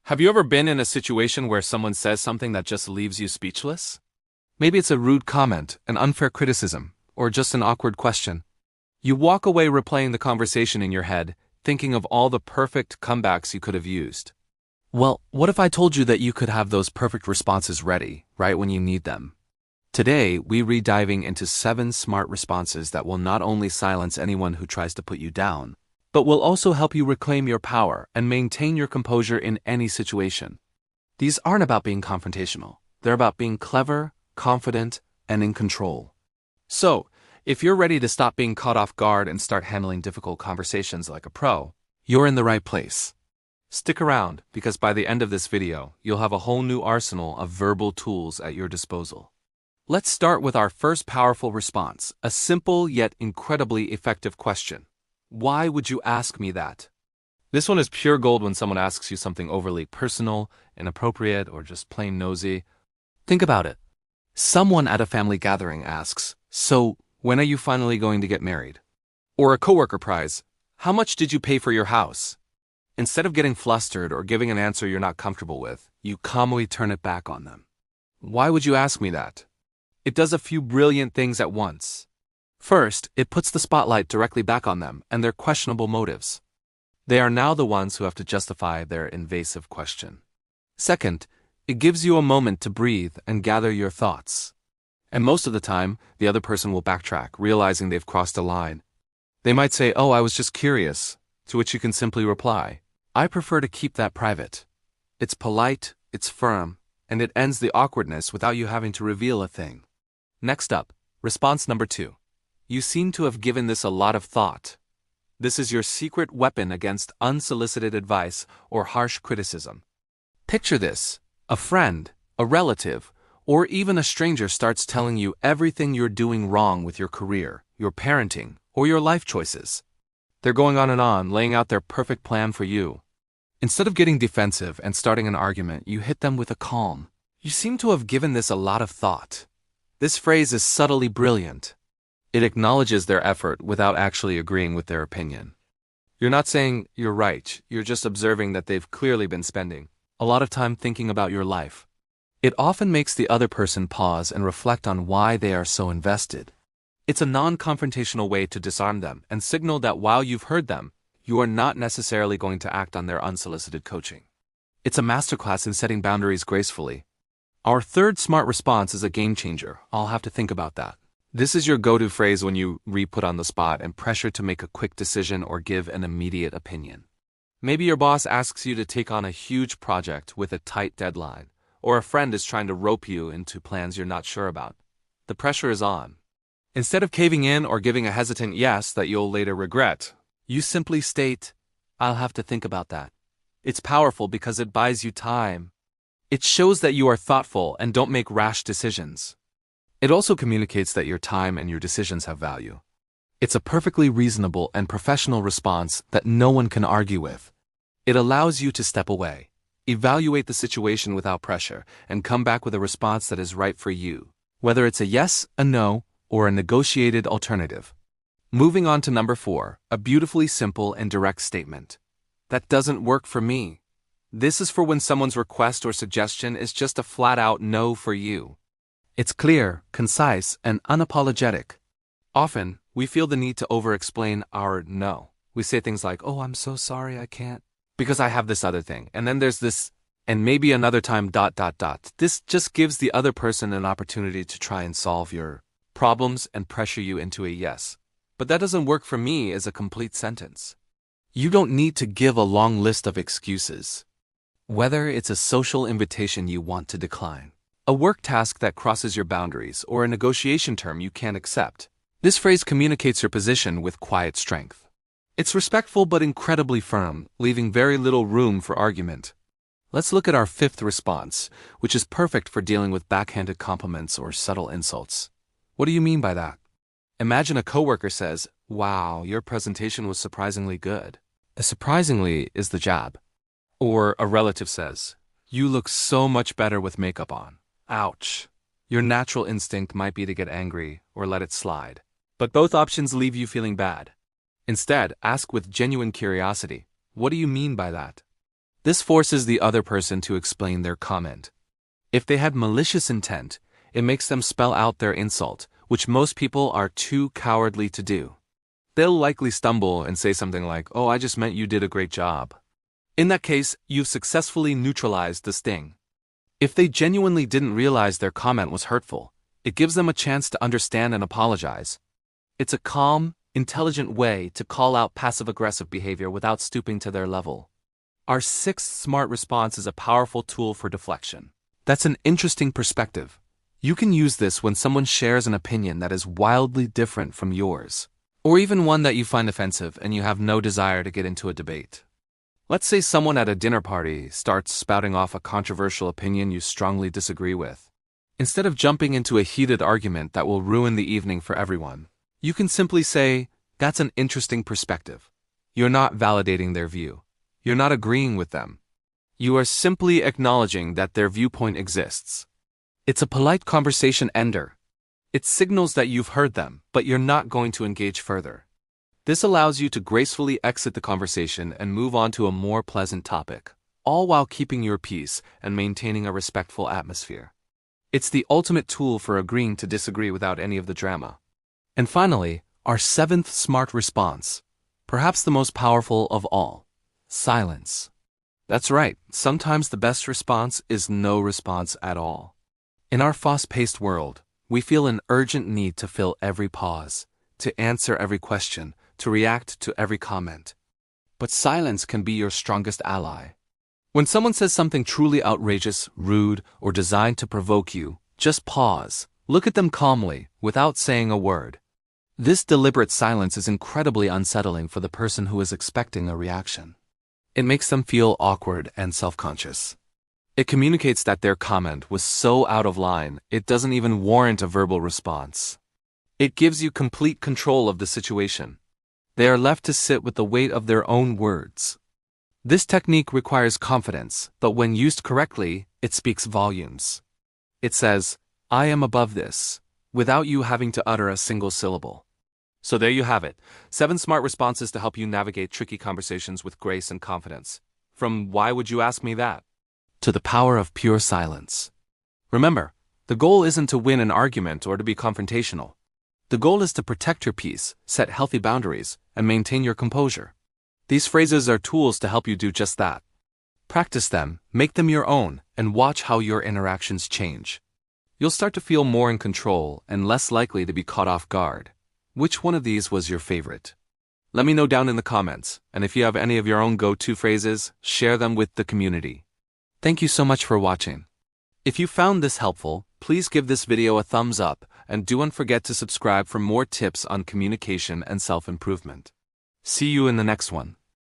Have you ever been in a situation where someone says something that just leaves you speechless? Maybe it's a rude comment, an unfair criticism, or just an awkward question. You walk away replaying the conversation in your head, thinking of all the perfect comebacks you could have used. Well, what if I told you that you could have those perfect responses ready, right when you need them? Today, we re-diving into 7 smart responses that will not only silence anyone who tries to put you down, but will also help you reclaim your power and maintain your composure in any situation. These aren't about being confrontational. They're about being clever, confident, and in control. So, if you're ready to stop being caught off guard and start handling difficult conversations like a pro, you're in the right place. Stick around, because by the end of this video, you'll have a whole new arsenal of verbal tools at your disposal. Let's start with our first powerful response, a simple yet incredibly effective question. Why would you ask me that? This one is pure gold when someone asks you something overly personal, inappropriate, or just plain nosy. Think about it. Someone at a family gathering asks, "So, when are you finally going to get married?" Or a coworker pries, "How much did you pay for your house?" Instead of getting flustered or giving an answer you're not comfortable with, you calmly turn it back on them. Why would you ask me that? It does a few brilliant things at once. First, it puts the spotlight directly back on them and their questionable motives. They are now the ones who have to justify their invasive question. Second, it gives you a moment to breathe and gather your thoughts. And most of the time, the other person will backtrack, realizing they've crossed a line. They might say, "Oh, I was just curious," to which you can simply reply, "I prefer to keep that private." It's polite, it's firm, and it ends the awkwardness without you having to reveal a thing. Next up, response number 2. You seem to have given this a lot of thought. This is your secret weapon against unsolicited advice or harsh criticism. Picture this: a friend, a relative, or even a stranger starts telling you everything you're doing wrong with your career, your parenting, or your life choices. They're going on, laying out their perfect plan for you. Instead of getting defensive and starting an argument, you hit them with a calm, "You seem to have given this a lot of thought." This phrase is subtly brilliant. It acknowledges their effort without actually agreeing with their opinion. You're not saying you're right, you're just observing that they've clearly been spending a lot of time thinking about your life. It often makes the other person pause and reflect on why they are so invested. It's a non-confrontational way to disarm them and signal that while you've heard them, you are not necessarily going to act on their unsolicited coaching. It's a masterclass in setting boundaries gracefully. Our third smart response is a game changer. I'll have to think about that. This is your go-to phrase when you re-put on the spot and pressure to make a quick decision or give an immediate opinion. Maybe your boss asks you to take on a huge project with a tight deadline, or a friend is trying to rope you into plans you're not sure about. The pressure is on. Instead of caving in or giving a hesitant yes that you'll later regret, you simply state, "I'll have to think about that." It's powerful because it buys you time. It shows that you are thoughtful and don't make rash decisions. It also communicates that your time and your decisions have value. It's a perfectly reasonable and professional response that no one can argue with. It allows you to step away, evaluate the situation without pressure, and come back with a response that is right for you, whether it's a yes, a no, or a negotiated alternative. Moving on to number 4, a beautifully simple and direct statement. "That doesn't work for me." This is for when someone's request or suggestion is just a flat-out no for you. It's clear, concise, and unapologetic. Often, we feel the need to over-explain our no. We say things like, "Oh, I'm so sorry, I can't, because I have this other thing." And then there's this, "and maybe another time, .. This just gives the other person an opportunity to try and solve your problems and pressure you into a yes. "But that doesn't work for me" is a complete sentence. You don't need to give a long list of excuses. Whether it's a social invitation you want to decline, a work task that crosses your boundaries, or a negotiation term you can't accept, this phrase communicates your position with quiet strength. It's respectful but incredibly firm, leaving very little room for argument. Let's look at our 5th response, which is perfect for dealing with backhanded compliments or subtle insults. What do you mean by that? Imagine a coworker says, "Wow, your presentation was surprisingly good." The surprisingly is the jab. Or a relative says, "You look so much better with makeup on." Ouch. Your natural instinct might be to get angry or let it slide. But both options leave you feeling bad. Instead, ask with genuine curiosity, "What do you mean by that?" This forces the other person to explain their comment. If they had malicious intent, it makes them spell out their insult, which most people are too cowardly to do. They'll likely stumble and say something like, "Oh, I just meant you did a great job." In that case, you've successfully neutralized the sting. If they genuinely didn't realize their comment was hurtful, it gives them a chance to understand and apologize. It's a calm, intelligent way to call out passive-aggressive behavior without stooping to their level. Our sixth smart response is a powerful tool for deflection. That's an interesting perspective. You can use this when someone shares an opinion that is wildly different from yours, or even one that you find offensive and you have no desire to get into a debate. Let's say someone at a dinner party starts spouting off a controversial opinion you strongly disagree with. Instead of jumping into a heated argument that will ruin the evening for everyone, you can simply say, "That's an interesting perspective." You're not validating their view. You're not agreeing with them. You are simply acknowledging that their viewpoint exists. It's a polite conversation ender. It signals that you've heard them, but you're not going to engage further. This allows you to gracefully exit the conversation and move on to a more pleasant topic, all while keeping your peace and maintaining a respectful atmosphere. It's the ultimate tool for agreeing to disagree without any of the drama. And finally, our seventh smart response, perhaps the most powerful of all: silence. That's right, sometimes the best response is no response at all. In our fast-paced world, we feel an urgent need to fill every pause, to answer every question, to react to every comment. But silence can be your strongest ally. When someone says something truly outrageous, rude, or designed to provoke you, just pause, look at them calmly, without saying a word. This deliberate silence is incredibly unsettling for the person who is expecting a reaction. It makes them feel awkward and self-conscious. It communicates that their comment was so out of line, it doesn't even warrant a verbal response. It gives you complete control of the situation. They are left to sit with the weight of their own words. This technique requires confidence, but when used correctly, it speaks volumes. It says, "I am above this," without you having to utter a single syllable. So there you have it, 7 smart responses to help you navigate tricky conversations with grace and confidence. From "Why would you ask me that?" to the power of pure silence. Remember, the goal isn't to win an argument or to be confrontational. The goal is to protect your peace, set healthy boundaries, and maintain your composure. These phrases are tools to help you do just that. Practice them, make them your own, and watch how your interactions change. You'll start to feel more in control and less likely to be caught off guard. Which one of these was your favorite? Let me know down in the comments, and if you have any of your own go-to phrases, share them with the community. Thank you so much for watching. If you found this helpful, please give this video a thumbs up, and don't forget to subscribe for more tips on communication and self-improvement. See you in the next one.